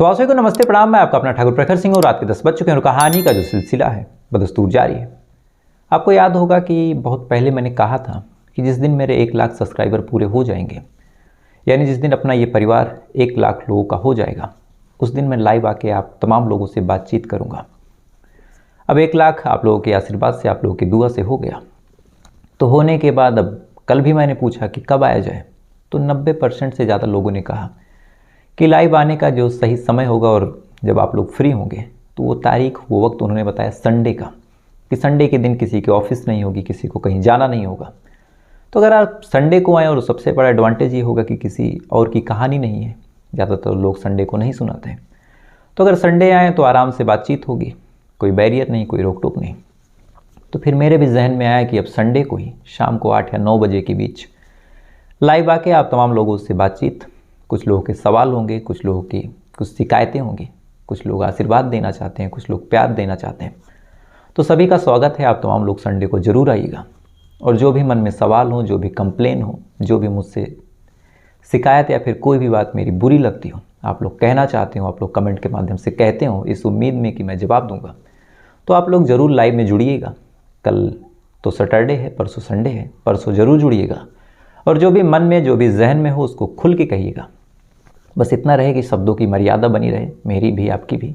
तो आप सभी को नमस्ते प्रणाम। मैं आपका अपना ठाकुर प्रखर सिंह और रात के 10 बज चुके हैं और कहानी का जो सिलसिला है बदस्तूर जारी है। आपको याद होगा कि बहुत पहले मैंने कहा था कि जिस दिन मेरे 1 लाख सब्सक्राइबर पूरे हो जाएंगे, यानी जिस दिन अपना ये परिवार 1 लाख लोगों का हो जाएगा, उस दिन मैं लाइव आके आप तमाम लोगों से बातचीत करूँगा। अब 1 लाख आप लोगों के आशीर्वाद से, आप लोगों की दुआ से हो गया। तो होने के बाद अब कल भी मैंने पूछा कि कब आया जाए, तो 90% से ज़्यादा लोगों ने कहा कि लाइव आने का जो सही समय होगा और जब आप लोग फ्री होंगे, तो वो तारीख, वो वक्त उन्होंने बताया संडे का, कि संडे के दिन किसी के ऑफिस नहीं होगी, किसी को कहीं जाना नहीं होगा। तो अगर आप संडे को आएँ, और सबसे बड़ा एडवांटेज ये होगा कि किसी और की कहानी नहीं है, ज़्यादातर लोग संडे को नहीं सुनाते हैं। तो अगर संडे आएँ तो आराम से बातचीत होगी, कोई बैरियर नहीं, कोई रोक टोक नहीं। तो फिर मेरे भी जहन में आया कि अब संडे को ही शाम को 8 या 9 बजे के बीच लाइव आके आप तमाम लोगों से बातचीत, कुछ लोगों के सवाल होंगे, कुछ लोगों की कुछ शिकायतें होंगी, कुछ लोग आशीर्वाद देना चाहते हैं, कुछ लोग प्यार देना चाहते हैं। तो सभी का स्वागत है, आप तमाम लोग संडे को ज़रूर आइएगा। और जो भी मन में सवाल हो, जो भी कंप्लेन हो, जो भी मुझसे शिकायत या फिर कोई भी बात मेरी बुरी लगती हो, आप लोग कहना चाहते हो, आप लोग कमेंट के माध्यम से कहते हो, इस उम्मीद में कि मैं जवाब दूंगा, तो आप लोग ज़रूर लाइव में जुड़िएगा। कल तो सैटरडे है, परसों संडे है, परसों ज़रूर जुड़िएगा। और जो भी मन में, जो भी जहन में हो, उसको खुल के कहिएगा। बस इतना रहे कि शब्दों की मर्यादा बनी रहे, मेरी भी आपकी भी।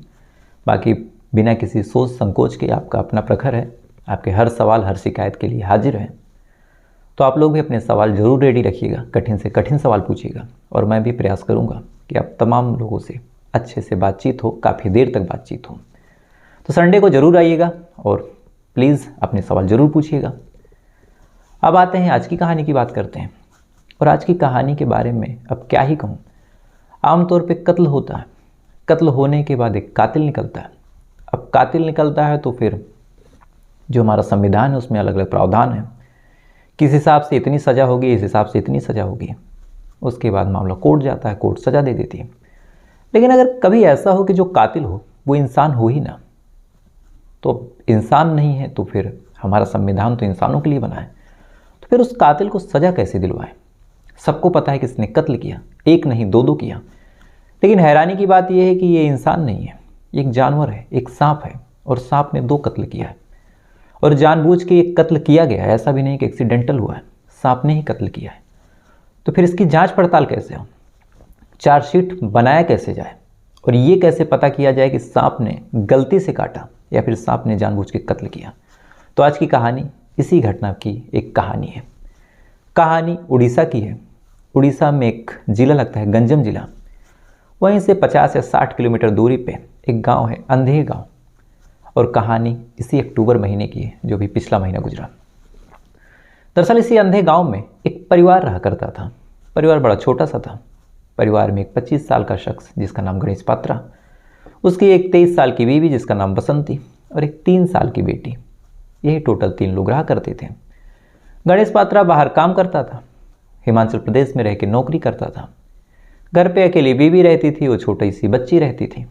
बाकी बिना किसी सोच संकोच के आपका अपना प्रखर है, आपके हर सवाल, हर शिकायत के लिए हाजिर है। तो आप लोग भी अपने सवाल ज़रूर रेडी रखिएगा, कठिन से कठिन सवाल पूछिएगा, और मैं भी प्रयास करूँगा कि आप तमाम लोगों से अच्छे से बातचीत हो, काफ़ी देर तक बातचीत हो। तो संडे को ज़रूर आइएगा और प्लीज़ अपने सवाल ज़रूर पूछिएगा। अब आते हैं आज की कहानी की बात करते हैं। और आज की कहानी के बारे में अब क्या ही कहूँ। आमतौर पे कत्ल होता है, कत्ल होने के बाद एक कातिल निकलता है। अब कातिल निकलता है तो फिर जो हमारा संविधान है उसमें अलग अलग प्रावधान है, किस हिसाब से इतनी सज़ा होगी, इस हिसाब से इतनी सज़ा होगी। उसके बाद मामला कोर्ट जाता है, कोर्ट सज़ा दे देती है। लेकिन अगर कभी ऐसा हो कि जो कातिल हो वो इंसान हो ही ना, तो इंसान नहीं है, तो फिर हमारा संविधान तो इंसानों के लिए बना है, तो फिर उस कातिल को सज़ा कैसे दिलवाएं। सबको पता है कि इसने कत्ल किया, एक नहीं दो किया। लेकिन हैरानी की बात यह है कि ये इंसान नहीं है, ये एक जानवर है, एक सांप है, और सांप ने 2 कत्ल किया है। और जानबूझ के एक कत्ल किया गया है, ऐसा भी नहीं कि एक्सीडेंटल हुआ है, सांप ने ही कत्ल किया है। तो फिर इसकी जांच पड़ताल कैसे हो, चार्जशीट बनाया कैसे जाए, और ये कैसे पता किया जाए कि सांप ने गलती से काटा या फिर सांप ने जानबूझ के कत्ल किया। तो आज की कहानी इसी घटना की एक कहानी है। कहानी उड़ीसा की है। उड़ीसा में एक ज़िला लगता है, गंजम ज़िला। वहीं से 50 या 60 किलोमीटर दूरी पे एक गांव है, अंधे गांव। और कहानी इसी अक्टूबर महीने की है, जो भी पिछला महीना गुजरा। दरअसल इसी अंधे गांव में एक परिवार रहा करता था। परिवार बड़ा छोटा सा था। परिवार में एक 25 साल का शख्स जिसका नाम गणेश पात्रा, उसकी एक 23 साल की बीवी जिसका नाम बसंती, और एक 3 साल की बेटी। यही टोटल 3 लोग रहा करते थे। गणेश पात्रा बाहर काम करता था, हिमाचल प्रदेश में रह के नौकरी करता था। घर पे अकेली बीवी रहती थी, वो छोटी सी बच्ची रहती थी।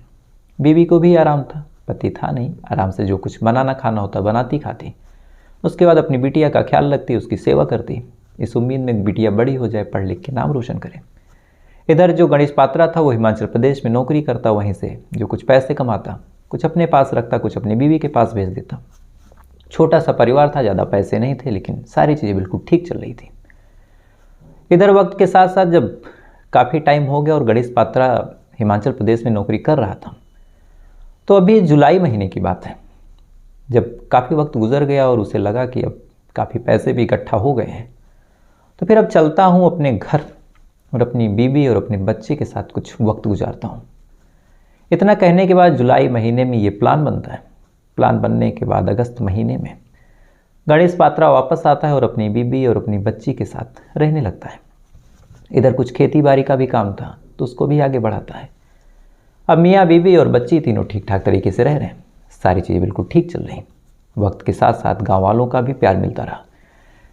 बीवी को भी आराम था, पति था नहीं, आराम से जो कुछ बनाना खाना होता बनाती खाती। उसके बाद अपनी बिटिया का ख्याल रखती, उसकी सेवा करती, इस उम्मीद में बिटिया बड़ी हो जाए, पढ़ लिख के नाम रोशन करे। इधर जो गणेश पात्रा था वो हिमाचल प्रदेश में नौकरी करता, वहीं से जो कुछ पैसे कमाता, कुछ अपने पास रखता, कुछ अपनी बीवी के पास भेज देता। छोटा सा परिवार था, ज़्यादा पैसे नहीं थे, लेकिन सारी चीज़ें बिल्कुल ठीक चल रही थी। इधर वक्त के साथ साथ जब काफ़ी टाइम हो गया और गणेश पात्रा हिमाचल प्रदेश में नौकरी कर रहा था, तो अभी जुलाई महीने की बात है, जब काफ़ी वक्त गुजर गया और उसे लगा कि अब काफ़ी पैसे भी इकट्ठा हो गए हैं, तो फिर अब चलता हूँ अपने घर और अपनी बीवी और अपने बच्चे के साथ कुछ वक्त गुजारता हूँ। इतना कहने के बाद जुलाई महीने में ये प्लान बनता है। प्लान बनने के बाद अगस्त महीने में गणेश पात्रा वापस आता है और अपनी बीबी और अपनी बच्ची के साथ रहने लगता है। इधर कुछ खेती बाड़ी का भी काम था, तो उसको भी आगे बढ़ाता है। अब मियाँ बीबी और बच्ची तीनों ठीक ठाक तरीके से रह रहे हैं, सारी चीज़ें बिल्कुल ठीक चल रही। वक्त के साथ साथ गाँव वालों का भी प्यार मिलता रहा।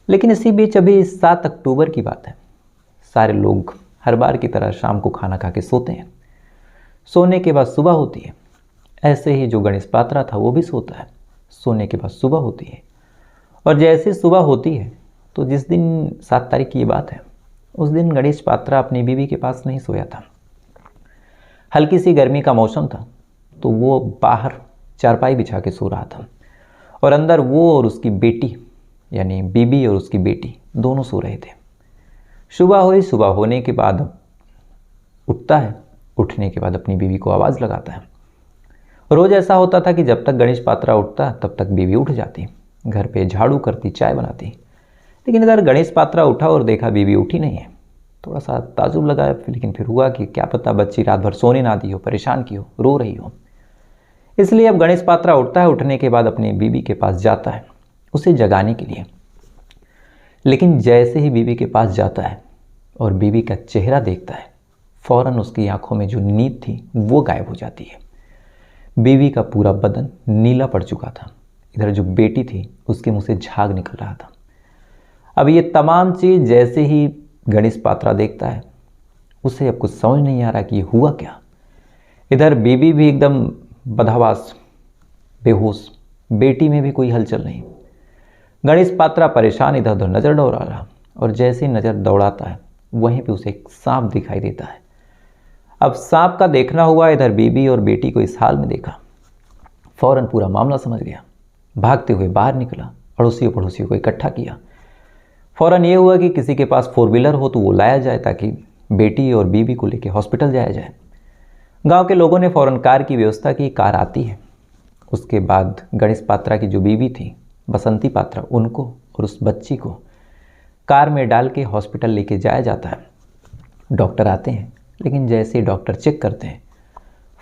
लेकिन इसी बीच अभी 7 अक्टूबर की बात है। सारे लोग हर बार की तरह शाम को खाना खा के सोते हैं। सोने के बाद सुबह होती है। ऐसे ही जो गणेश पात्रा था वो भी सोता है। सोने के बाद सुबह होती है, और जैसे सुबह होती है तो जिस दिन 7 तारीख की ये बात है, उस दिन गणेश पात्रा अपनी बीवी के पास नहीं सोया था। हल्की सी गर्मी का मौसम था, तो वो बाहर चारपाई बिछा के सो रहा था और अंदर वो और उसकी बेटी यानी बीबी और उसकी बेटी दोनों सो रहे थे। सुबह हुई, सुबह होने के बाद उठता है, उठने के बाद अपनी बीवी को आवाज़ लगाता है। रोज़ ऐसा होता था कि जब तक गणेश पात्रा उठता तब तक बीवी उठ जाती, घर पे झाड़ू करती, चाय बनाती। लेकिन इधर गणेश पात्रा उठा और देखा बीवी उठी नहीं है। थोड़ा सा ताजुब लगा, लेकिन फिर हुआ कि क्या पता बच्ची रात भर सोने ना दी हो, परेशान की हो, रो रही हो। इसलिए अब गणेश पात्रा उठता है, उठने के बाद अपनी बीवी के पास जाता है उसे जगाने के लिए। लेकिन जैसे ही बीवी के पास जाता है और बीवी का चेहरा देखता है, फौरन उसकी आंखों में जो नींद थी वो गायब हो जाती है। बीवी का पूरा बदन नीला पड़ चुका था। इधर जो बेटी थी उसके मुंह से झाग निकल रहा था। अब ये तमाम चीज़ जैसे ही गणेश पात्रा देखता है, उसे अब कुछ समझ नहीं आ रहा कि ये हुआ क्या। इधर बीबी भी एकदम बदहवास, बेहोश, बेटी में भी कोई हलचल नहीं। गणेश पात्रा परेशान इधर उधर नज़र दौड़ा रहा और जैसे ही नज़र दौड़ाता है वहीं पे उसे एक सांप दिखाई देता है। अब सांप का देखना हुआ, इधर बीबी और बेटी को इस हाल में देखा, फौरन पूरा मामला समझ गया। भागते हुए बाहर निकला, अड़ोसियों पड़ोसियों को इकट्ठा किया। फौरन ये हुआ कि किसी के पास 4 व्हीलर हो तो वो लाया जाए ताकि बेटी और बीबी को लेकर हॉस्पिटल जाया जाए। गांव के लोगों ने फौरन कार की व्यवस्था की, कार आती है। उसके बाद गणेश पात्रा की जो बीवी थी बसंती पात्रा, उनको और उस बच्ची को कार में डाल के हॉस्पिटल लेके जाया जाता है। डॉक्टर आते हैं, लेकिन जैसे ही डॉक्टर चेक करते हैं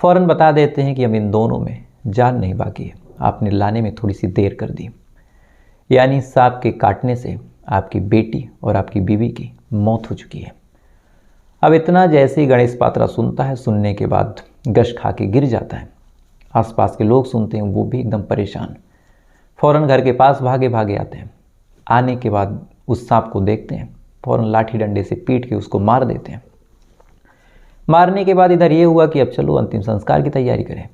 फ़ौरन बता देते हैं कि अब इन दोनों में जान नहीं बाकी है, आपने लाने में थोड़ी सी देर कर दी। यानी सांप के काटने से आपकी बेटी और आपकी बीवी की मौत हो चुकी है। अब इतना जैसे ही गणेश पात्रा सुनता है, सुनने के बाद गश खा के गिर जाता है। आसपास के लोग सुनते हैं, वो भी एकदम परेशान, फ़ौरन घर के पास भागे भागे आते हैं। आने के बाद उस सांप को देखते हैं, फ़ौरन लाठी डंडे से पीट के उसको मार देते हैं। मारने के बाद इधर ये हुआ कि अब चलो अंतिम संस्कार की तैयारी करें।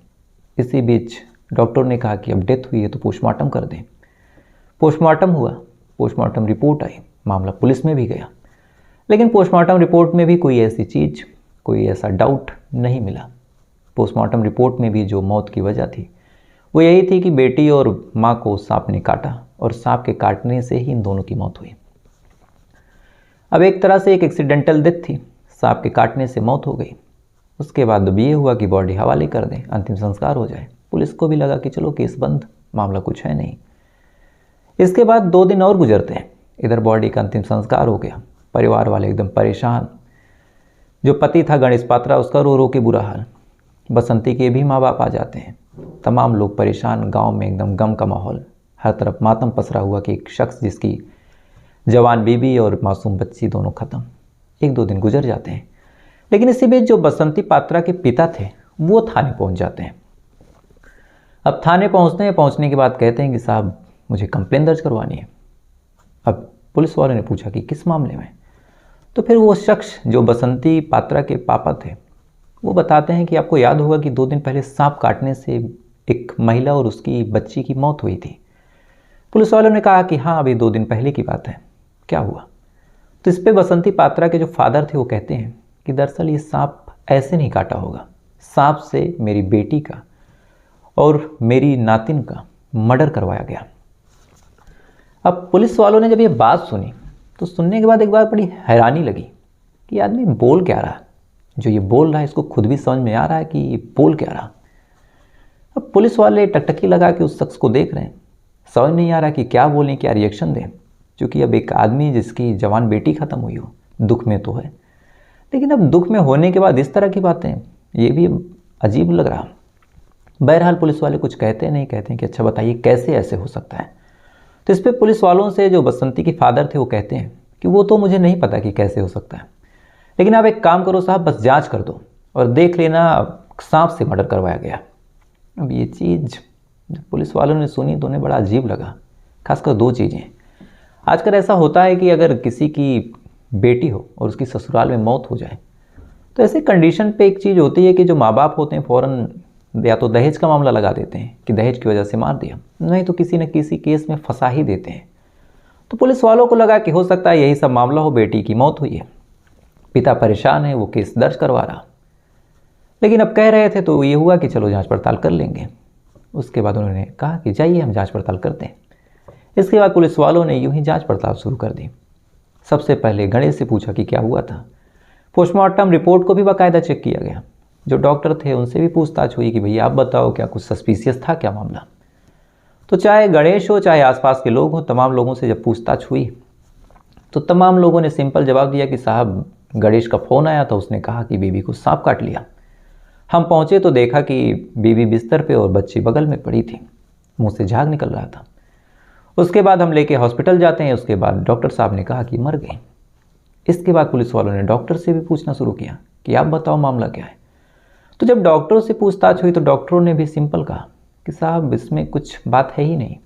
इसी बीच डॉक्टर ने कहा कि अब डेथ हुई है तो पोस्टमार्टम कर दें। पोस्टमार्टम हुआ, पोस्टमार्टम रिपोर्ट आई, मामला पुलिस में भी गया, लेकिन पोस्टमार्टम रिपोर्ट में भी कोई ऐसी चीज़, कोई ऐसा डाउट नहीं मिला। पोस्टमार्टम रिपोर्ट में भी जो मौत की वजह थी वो यही थी कि बेटी और माँ को सांप ने काटा और सांप के काटने से ही इन दोनों की मौत हुई। अब एक तरह से एक एक्सीडेंटल डेथ थी, सांप के काटने से मौत हो गई। उसके बाद अब ये हुआ कि बॉडी हवाले कर दें, अंतिम संस्कार हो जाए। पुलिस को भी लगा कि चलो केस बंद, मामला कुछ है नहीं। इसके बाद 2 दिन और गुजरते हैं। इधर बॉडी का अंतिम संस्कार हो गया। परिवार वाले एकदम परेशान। जो पति था गणेश पात्रा, उसका रो रो के बुरा हाल। बसंती के भी माँ बाप आ जाते हैं। तमाम लोग परेशान, गांव में एकदम गम का माहौल, हर तरफ मातम पसरा हुआ कि एक शख्स जिसकी जवान बीबी और मासूम बच्ची दोनों खत्म। 1-2 दिन गुजर जाते हैं, लेकिन इसी बीच जो बसंती पात्रा के पिता थे वो थाने पहुंच जाते हैं। अब थाने पहुंचते हैं, पहुंचने के बाद कहते हैं कि साहब मुझे कंप्लेन दर्ज करवानी है। अब पुलिस वालों ने पूछा कि किस मामले में, तो फिर वो शख्स जो बसंती पात्रा के पापा थे वो बताते हैं कि आपको याद होगा कि 2 दिन पहले सांप काटने से एक महिला और उसकी बच्ची की मौत हुई थी। पुलिस वालों ने कहा कि हाँ, अभी 2 दिन पहले की बात है, क्या हुआ? तो इस पे बसंती पात्रा के जो फादर थे वो कहते हैं कि दरअसल ये सांप ऐसे नहीं काटा होगा, सांप से मेरी बेटी का और मेरी नातिन का मर्डर करवाया गया। अब पुलिस वालों ने जब ये बात सुनी तो सुनने के बाद एक बार बड़ी हैरानी लगी कि आदमी बोल क्या रहा है। जो ये बोल रहा है इसको खुद भी समझ में आ रहा है कि ये बोल क्या रहा। अब पुलिस वाले टकटकी लगा के उस शख्स को देख रहे हैं, समझ नहीं आ रहा कि क्या बोलें, क्या रिएक्शन दें। क्योंकि अब एक आदमी जिसकी जवान बेटी ख़त्म हुई हो, दुख में तो है, लेकिन अब दुख में होने के बाद इस तरह की बातें, ये भी अजीब लग रहा। बहरहाल पुलिस वाले कुछ कहते नहीं, कहते हैं कि अच्छा बताइए कैसे ऐसे हो सकता है। तो इस पर पुलिस वालों से जो बसंती के फादर थे वो कहते हैं कि वो तो मुझे नहीं पता कि कैसे हो सकता है, लेकिन आप एक काम करो साहब, बस जांच कर दो और देख लेना सांप से मर्डर करवाया गया। अब ये चीज़ पुलिस वालों ने सुनी तो उन्हें बड़ा अजीब लगा। खासकर 2 चीज़ें। आजकल ऐसा होता है कि अगर किसी की बेटी हो और उसकी ससुराल में मौत हो जाए तो ऐसे कंडीशन पे एक चीज़ होती है कि जो माँ बाप होते हैं फ़ौरन या तो दहेज का मामला लगा देते हैं कि दहेज की वजह से मार दिया, नहीं तो किसी न किसी केस में फंसा ही देते हैं। तो पुलिस वालों को लगा कि हो सकता है यही सब मामला हो, बेटी की मौत हुई है, पिता परेशान है, वो केस दर्ज करवा रहा। लेकिन अब कह रहे थे तो ये हुआ कि चलो जांच पड़ताल कर लेंगे। उसके बाद उन्होंने कहा कि जाइए हम जांच पड़ताल करते हैं। इसके बाद पुलिस वालों ने यूं ही जांच पड़ताल शुरू कर दी। सबसे पहले गणेश से पूछा कि क्या हुआ था। पोस्टमार्टम रिपोर्ट को भी बाकायदा चेक किया गया। जो डॉक्टर थे उनसे भी पूछताछ हुई कि भैया आप बताओ क्या कुछ सस्पिशियस था क्या मामला। तो चाहे गणेश हो चाहे आसपास के लोग हों, तमाम लोगों से जब पूछताछ हुई तो तमाम लोगों ने सिंपल जवाब दिया कि साहब गणेश का फ़ोन आया था, उसने कहा कि बीवी को सांप काट लिया। हम पहुंचे तो देखा कि बीवी बिस्तर पे और बच्ची बगल में पड़ी थी, मुंह से झाग निकल रहा था। उसके बाद हम लेके हॉस्पिटल जाते हैं। उसके बाद डॉक्टर साहब ने कहा कि मर गई। इसके बाद पुलिस वालों ने डॉक्टर से भी पूछना शुरू किया कि आप बताओ मामला क्या है। तो जब डॉक्टरों से पूछताछ हुई तो डॉक्टरों ने भी सिंपल कहा कि साहब इसमें कुछ बात है ही नहीं,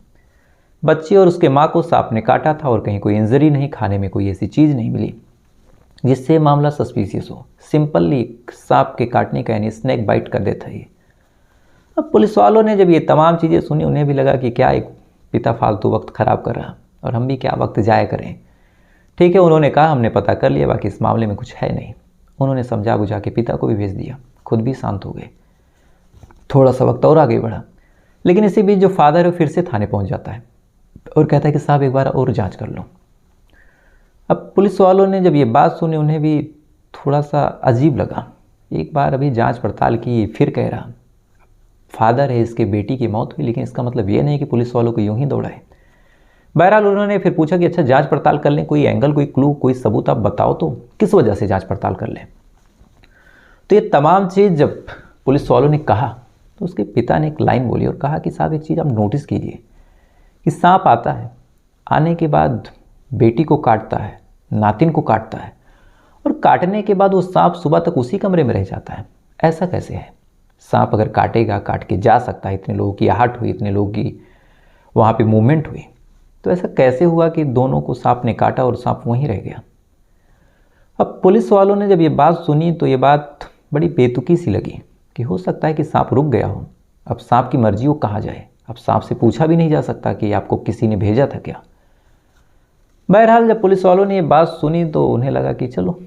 बच्ची और उसके माँ को सांप ने काटा था और कहीं कोई इंजरी नहीं, खाने में कोई ऐसी चीज़ नहीं मिली जिससे मामला सस्पिशियस हो। सिंपली सांप के काटने का यानी स्नेक बाइट का डेथ है ये। अब पुलिस वालों ने जब ये तमाम चीज़ें सुनी उन्हें भी लगा कि क्या एक पिता फालतू वक्त ख़राब कर रहा और हम भी क्या वक्त जाया करें। ठीक है, उन्होंने कहा हमने पता कर लिया, बाकी इस मामले में कुछ है नहीं। उन्होंने समझा बुझा के पिता को भी भेज दिया, खुद भी शांत हो गए। थोड़ा सा वक्त और आगे बढ़ा, लेकिन इसी बीच जो फादर है फिर से थाने पहुंच जाता है और कहता है कि साहब एक बार और जांच कर लो। अब पुलिस वालों ने जब ये बात सुनी उन्हें भी थोड़ा सा अजीब लगा। एक बार अभी जांच पड़ताल की, फिर कह रहा फादर है, इसके बेटी की मौत हुई, लेकिन इसका मतलब ये नहीं कि पुलिस वालों को यूं ही दौड़ाए। बहरहाल उन्होंने फिर पूछा कि अच्छा जांच पड़ताल कर लें, कोई एंगल, कोई क्लू, कोई सबूत आप बताओ तो किस वजह से जांच पड़ताल कर लें। तो ये तमाम चीज़ जब पुलिस वालों ने कहा तो उसके पिता ने एक लाइन बोली और कहा कि साहब एक चीज़ आप नोटिस कीजिए कि सांप आता है, आने के बाद बेटी को काटता है, नातिन को काटता है और काटने के बाद वो सांप सुबह तक उसी कमरे में रह जाता है। ऐसा कैसे है? सांप अगर काटेगा, काट के जा सकता है, इतने लोगों की आहट हुई, इतने लोगों की वहाँ पे मूवमेंट हुई, तो ऐसा कैसे हुआ कि दोनों को सांप ने काटा और सांप वहीं रह गया। अब पुलिस वालों ने जब ये बात सुनी तो ये बात बड़ी बेतुकी सी लगी कि हो सकता है कि सांप रुक गया हो। अब सांप की मर्जी वो कहाँ जाए, अब सांप से पूछा भी नहीं जा सकता कि आपको किसी ने भेजा था क्या। बहरहाल जब पुलिस वालों ने ये बात सुनी तो उन्हें लगा कि चलो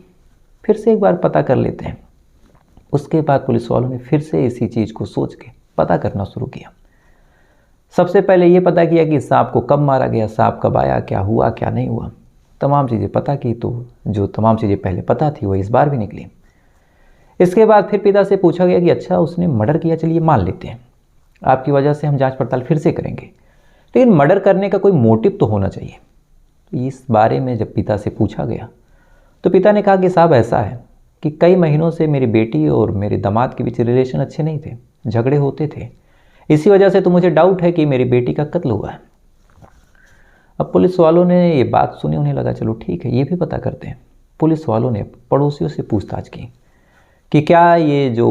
फिर से एक बार पता कर लेते हैं। उसके बाद पुलिस वालों ने फिर से इसी चीज़ को सोच के पता करना शुरू किया। सबसे पहले ये पता किया कि सांप को कब मारा गया, सांप कब आया, क्या हुआ क्या नहीं हुआ, तमाम चीज़ें पता की। तो जो तमाम चीज़ें पहले पता थी वो इस बार भी निकली। इसके बाद फिर पिता से पूछा गया कि अच्छा उसने मर्डर किया, चलिए मान लेते हैं, आपकी वजह से हम जांच पड़ताल फिर से करेंगे, लेकिन मर्डर करने का कोई मोटिव तो होना चाहिए। तो इस बारे में जब पिता से पूछा गया तो पिता ने कहा कि साहब ऐसा है कि कई महीनों से मेरी बेटी और मेरे दामाद के बीच रिलेशन अच्छे नहीं थे, झगड़े होते थे, इसी वजह से तो मुझे डाउट है कि मेरी बेटी का कत्ल हुआ है। अब पुलिस वालों ने ये बात सुनी, उन्हें लगा चलो ठीक है ये भी पता करते हैं। पुलिस वालों ने पड़ोसियों से पूछताछ की कि क्या ये जो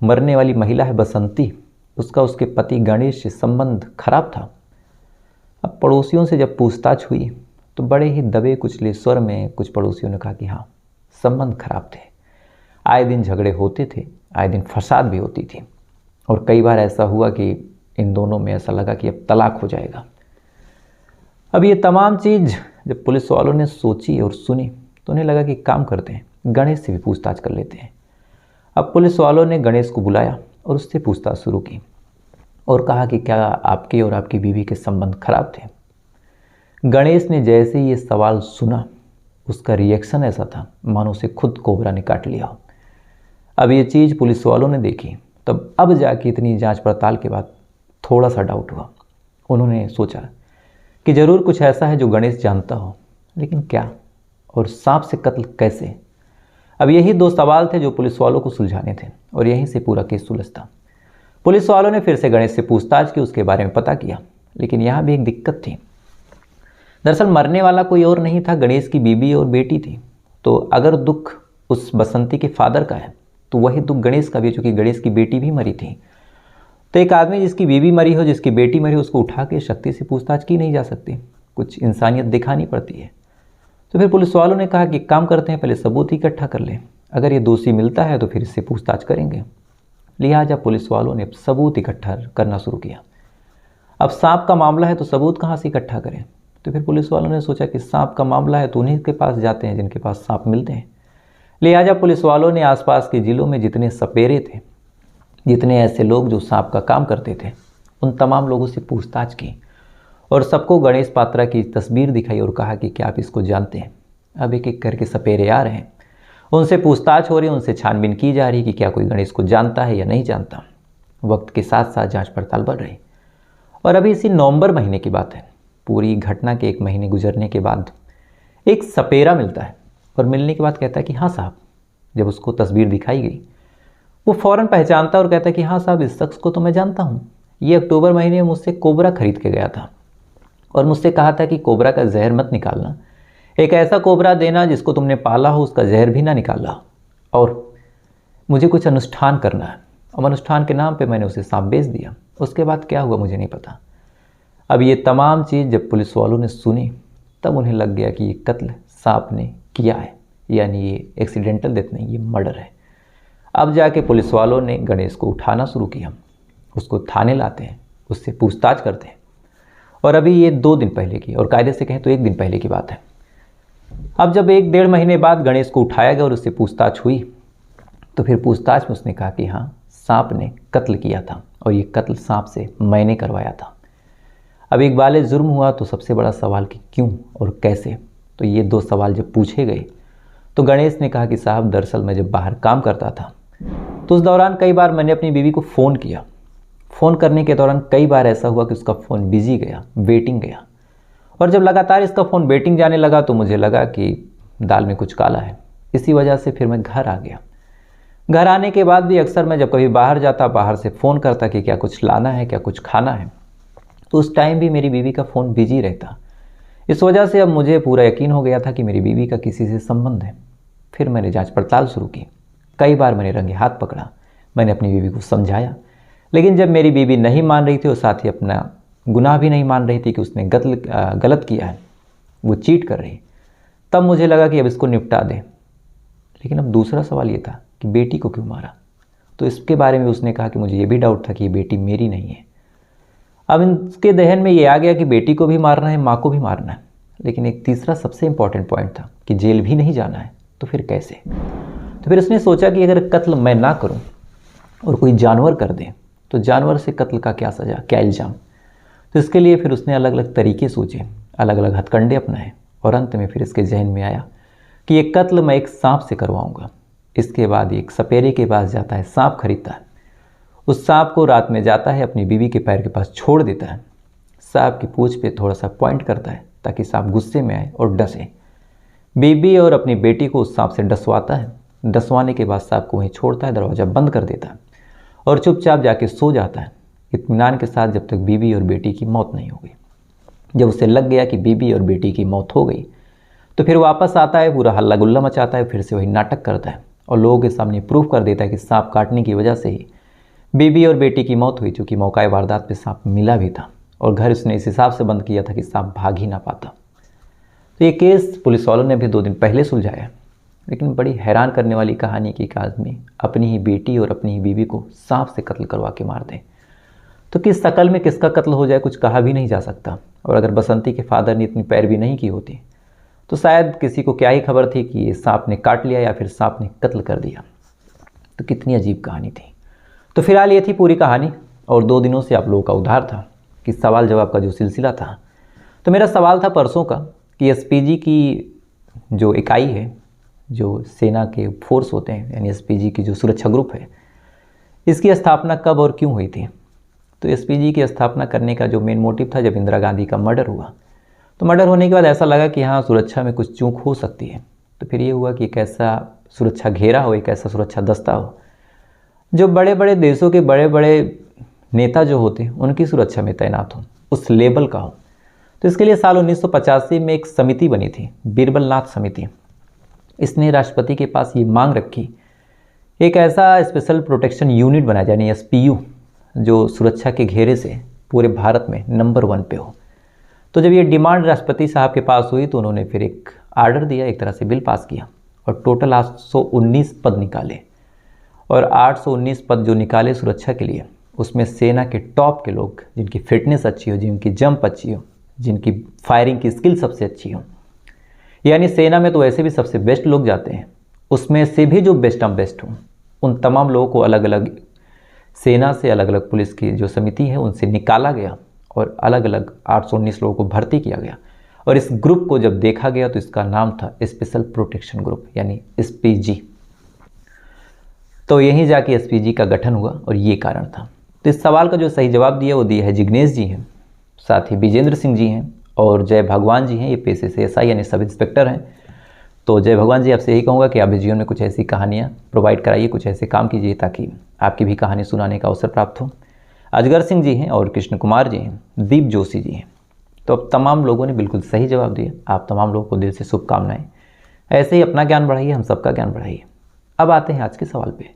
मरने वाली महिला है बसंती, उसका उसके पति गणेश से संबंध खराब था। अब पड़ोसियों से जब पूछताछ हुई तो बड़े ही दबे कुचले स्वर में कुछ पड़ोसियों ने कहा कि हाँ संबंध खराब थे, आए दिन झगड़े होते थे, आए दिन फसाद भी होती थी और कई बार ऐसा हुआ कि इन दोनों में ऐसा लगा कि अब तलाक हो जाएगा। अब ये तमाम चीज़ जब पुलिस वालों ने सोची और सुनी तो उन्हें लगा कि काम करते हैं, गणेश से भी पूछताछ कर लेते हैं। अब पुलिस वालों ने गणेश को बुलाया और उससे पूछताछ शुरू की और कहा कि क्या आपके और आपकी बीवी के संबंध खराब थे। गणेश ने जैसे ही ये सवाल सुना उसका रिएक्शन ऐसा था मानो उसे खुद कोबरा ने काट लिया हो। अब ये चीज़ पुलिस वालों ने देखी, तब अब जाके इतनी जांच पड़ताल के बाद थोड़ा सा डाउट हुआ। उन्होंने सोचा कि ज़रूर कुछ ऐसा है जो गणेश जानता हो, लेकिन क्या और सांप से कत्ल कैसे। अब यही दो सवाल थे जो पुलिस वालों को सुलझाने थे और यहीं से पूरा केस सुलझता। पुलिस वालों ने फिर से गणेश से पूछताछ की, उसके बारे में पता किया, लेकिन यहाँ भी एक दिक्कत थी। दरअसल मरने वाला कोई और नहीं था, गणेश की बीबी और बेटी थी। तो अगर दुख उस बसंती के फादर का है तो वही दुख गणेश का भी है, चूँकि गणेश की बेटी भी मरी थी। तो एक आदमी जिसकी बीवी मरी हो, जिसकी बेटी मरी हो, उसको उठा के शक्ति से पूछताछ की नहीं जा सकती, कुछ इंसानियत दिखानी पड़ती है। तो फिर पुलिस वालों ने कहा कि काम करते हैं, पहले सबूत इकट्ठा कर लें, अगर ये दोषी मिलता है तो फिर इससे पूछताछ करेंगे। लिहाजा पुलिस वालों ने सबूत इकट्ठा करना शुरू किया। अब सांप का मामला है तो सबूत कहाँ से इकट्ठा करें। तो फिर पुलिस वालों ने सोचा कि सांप का मामला है तो उन्हीं के पास जाते हैं जिनके पास सांप मिलते हैं। लिहाजा पुलिस वालों ने आसपास के ज़िलों में जितने सपेरे थे जितने ऐसे लोग जो सांप का काम करते थे उन तमाम लोगों से पूछताछ की और सबको गणेश पात्रा की तस्वीर दिखाई और कहा कि क्या आप इसको जानते हैं। अब एक एक करके सपेरे आ रहे हैं, उनसे पूछताछ हो रही है, उनसे छानबीन की जा रही है कि क्या कोई गणेश को जानता है या नहीं जानता। वक्त के साथ साथ जांच पड़ताल बढ़ रही। और अभी इसी नवंबर महीने की बात है, पूरी घटना के 1 महीने गुजरने के बाद एक सपेरा मिलता है और मिलने के बाद कहता है कि हाँ साहब। जब उसको तस्वीर दिखाई गई वो फ़ौरन पहचानता और कहता है कि हाँ साहब, इस शख्स को तो मैं जानता हूँ। ये अक्टूबर महीने में मुझसे कोबरा खरीद के गया था और मुझसे कहा था कि कोबरा का जहर मत निकालना, एक ऐसा कोबरा देना जिसको तुमने पाला हो, उसका जहर भी ना निकाला, और मुझे कुछ अनुष्ठान करना है। अब अनुष्ठान के नाम पे मैंने उसे सांप बेच दिया। उसके बाद क्या हुआ मुझे नहीं पता। अब ये तमाम चीज़ जब पुलिस वालों ने सुनी तब उन्हें लग गया कि ये कत्ल सांप ने किया है, यानी ये एक्सीडेंटल डेथ नहीं, ये मर्डर है। अब जाके पुलिस वालों ने गणेश को उठाना शुरू किया, उसको थाने लाते हैं, उससे पूछताछ करते हैं। और अभी ये 2 दिन पहले की, और कायदे से कहें तो 1 दिन पहले की बात है। अब जब 1-1.5 महीने बाद गणेश को उठाया गया और उससे पूछताछ हुई तो फिर पूछताछ में उसने कहा कि हाँ, सांप ने कत्ल किया था और ये कत्ल सांप से मैंने करवाया था। अब इकबाल जुर्म हुआ तो सबसे बड़ा सवाल कि क्यों और कैसे। तो ये 2 सवाल जब पूछे गए तो गणेश ने कहा कि साहब, दरअसल मैं जब बाहर काम करता था तो उस दौरान कई बार मैंने अपनी बीवी को फ़ोन किया। फ़ोन करने के दौरान कई बार ऐसा हुआ कि उसका फ़ोन बिजी गया, वेटिंग गया, और जब लगातार इसका फ़ोन वेटिंग जाने लगा तो मुझे लगा कि दाल में कुछ काला है। इसी वजह से फिर मैं घर आ गया। घर आने के बाद भी अक्सर मैं जब कभी बाहर जाता, बाहर से फ़ोन करता कि क्या कुछ लाना है, क्या कुछ खाना है, तो उस टाइम भी मेरी बीवी का फ़ोन बिजी रहता। इस वजह से अब मुझे पूरा यकीन हो गया था कि मेरी बीवी का किसी से संबंध है। फिर मैंने जांच पड़ताल शुरू की। कई बार मैंने रंगे हाथ पकड़ा, मैंने अपनी बीवी को समझाया, लेकिन जब मेरी बीवी नहीं मान रही थी और साथ ही अपना गुनाह भी नहीं मान रही थी कि उसने गलत किया है, वो चीट कर रही, तब मुझे लगा कि अब इसको निपटा दें। लेकिन अब दूसरा सवाल ये था कि बेटी को क्यों मारा। तो इसके बारे में उसने कहा कि मुझे ये भी डाउट था कि ये बेटी मेरी नहीं है। अब इनके दहन में ये आ गया कि बेटी को भी मारना है, माँ को भी मारना है। लेकिन एक तीसरा सबसे इंपॉर्टेंट पॉइंट था कि जेल भी नहीं जाना है, तो फिर कैसे। तो फिर उसने सोचा कि अगर कत्ल मैं ना करूं और कोई जानवर कर दे तो जानवर से कत्ल का क्या सज़ा, क्या इल्ज़ाम। तो इसके लिए फिर उसने अलग अलग तरीके सोचे, अलग अलग हथकंडे अपनाए, और अंत में फिर इसके जहन में आया कि ये कत्ल मैं एक सांप से करवाऊंगा। इसके बाद एक सपेरे के पास जाता है, सांप खरीदता है, उस सांप को रात में जाता है अपनी बीवी के पैर के पास छोड़ देता है, सांप की पूंछ पे थोड़ा सा पॉइंट करता है ताकि सांप गुस्से में आए और डसे। बीबी और अपनी बेटी को उस सांप से डसवाता है। डसवाने के बाद सांप को वहीं छोड़ता है, दरवाज़ा बंद कर देता है और चुपचाप जाके सो जाता है इत्मीनान के साथ, जब तक बीबी और बेटी की मौत नहीं हो गई। जब उसे लग गया कि बीबी और बेटी की मौत हो गई तो फिर वापस आता है, पूरा हल्ला गुल्ला मचाता है, फिर से वही नाटक करता है और लोगों के सामने प्रूफ कर देता है कि सांप काटने की वजह से ही बीबी और बेटी की मौत हुई, चूँकि मौका वारदात पे सांप मिला भी था और घर उसने इस हिसाब से बंद किया था कि सांप भाग ही ना पाता। तो ये केस पुलिस वालों ने भी 2 दिन पहले सुलझाया। लेकिन बड़ी हैरान करने वाली कहानी की एक आदमी अपनी ही बेटी और अपनी ही बीवी को सांप से कत्ल करवा के मार दे, तो किस शकल में किसका कत्ल हो जाए कुछ कहा भी नहीं जा सकता। और अगर बसंती के फादर ने इतनी पैरवी नहीं की होती तो शायद किसी को क्या ही खबर थी कि ये सांप ने काट लिया या फिर सांप ने कत्ल कर दिया। तो कितनी अजीब कहानी थी। तो फिलहाल ये थी पूरी कहानी और 2 दिनों से आप लोगों का उधार था कि सवाल जवाब का जो सिलसिला था। तो मेरा सवाल था परसों का कि एसपीजी की जो इकाई है, जो सेना के फोर्स होते हैं, यानी एसपीजी की जो सुरक्षा ग्रुप है, इसकी स्थापना कब और क्यों हुई थी। तो एसपीजी की स्थापना करने का जो मेन मोटिव था, जब इंदिरा गांधी का मर्डर हुआ तो मर्डर होने के बाद ऐसा लगा कि हाँ, सुरक्षा में कुछ चूक हो सकती है। तो फिर ये हुआ कि एक ऐसा सुरक्षा घेरा हो, एक ऐसा सुरक्षा दस्ता हो जो बड़े बड़े देशों के बड़े बड़े नेता जो होते हैं उनकी सुरक्षा में तैनात हो, उस लेवल का हो। तो इसके लिए साल 1985 में एक समिति बनी थी, बीरबल नाथ समिति। इसने राष्ट्रपति के पास ये मांग रखी एक ऐसा स्पेशल प्रोटेक्शन यूनिट बनाया जाए, यानी एसपीयू, जो सुरक्षा के घेरे से पूरे भारत में नंबर 1 पे हो। तो जब ये डिमांड राष्ट्रपति साहब के पास हुई तो उन्होंने फिर एक आर्डर दिया, एक तरह से बिल पास किया और टोटल 819 पद निकाले। और 819 पद जो निकाले सुरक्षा के लिए, उसमें सेना के टॉप के लोग, जिनकी फिटनेस अच्छी हो, जिनकी जंप अच्छी हो, जिनकी फायरिंग की स्किल सबसे अच्छी हो, यानी सेना में तो वैसे भी सबसे बेस्ट लोग जाते हैं, उसमें से भी जो बेस्ट ऑफ बेस्ट हो, उन तमाम लोगों को अलग अलग सेना से, अलग अलग पुलिस की जो समिति है उनसे निकाला गया और अलग अलग 819 लोगों को भर्ती किया गया। और इस ग्रुप को जब देखा गया तो इसका नाम था स्पेशल प्रोटेक्शन ग्रुप यानी SPG। तो यहीं जाके SPG का गठन हुआ और ये कारण था। तो इस सवाल का जो सही जवाब दिया वो दिया है जिग्नेश जी हैं, साथ ही विजेंद्र सिंह जी हैं और जय भगवान जी हैं। ये पेशे से SI यानी सब इंस्पेक्टर हैं। तो जय भगवान जी, आपसे यही कहूँगा कि आप भी जीवन में कुछ ऐसी कहानियाँ प्रोवाइड कराइए, कुछ ऐसे काम कीजिए ताकि आपकी भी कहानी सुनाने का अवसर प्राप्त हो। अजगर सिंह जी हैं और कृष्ण कुमार जी हैं, दीप जोशी जी हैं। तो अब तमाम लोगों ने बिल्कुल सही जवाब दिया। आप तमाम लोगों को दिल से शुभकामनाएं। ऐसे ही अपना ज्ञान बढ़ाइए, हम सबका ज्ञान बढ़ाइए। अब आते हैं आज के सवाल पे।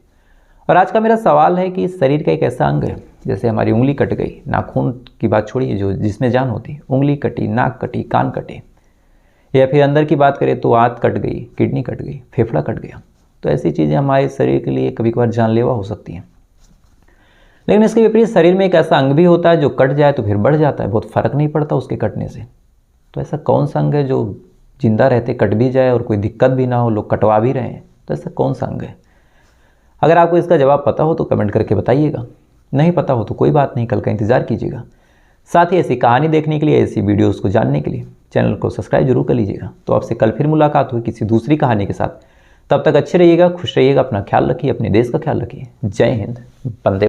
और आज का मेरा सवाल है कि शरीर का एक ऐसा अंग है, जैसे हमारी उंगली कट गई, नाखून की बात छोड़िए, जो जिसमें जान होती है, उंगली कटी, नाक कटी, कान कटे, या फिर अंदर की बात करें तो आंत कट गई, किडनी कट गई, फेफड़ा कट गया। तो ऐसी चीज़ें हमारे शरीर के लिए कभी कभार जानलेवा हो सकती हैं। लेकिन इसके विपरीत शरीर में एक ऐसा अंग भी होता है जो कट जाए तो फिर बढ़ जाता है, बहुत फ़र्क नहीं पड़ता उसके कटने से। तो ऐसा कौन सा अंग है जो जिंदा रहते कट भी जाए और कोई दिक्कत भी ना हो, लोग कटवा भी रहे हैं? तो ऐसा कौन सा अंग है? अगर आपको इसका जवाब पता हो तो कमेंट करके बताइएगा, नहीं पता हो तो कोई बात नहीं, कल का इंतज़ार कीजिएगा। साथ ही ऐसी कहानी देखने के लिए, ऐसी वीडियोज़ को जानने के लिए चैनल को सब्सक्राइब जरूर कर लीजिएगा। तो आपसे कल फिर मुलाकात हुई किसी दूसरी कहानी के साथ। तब तक अच्छे रहिएगा, खुश रहिएगा, अपना ख्याल रखिए, अपने देश का ख्याल रखिए। जय हिंद, वंदे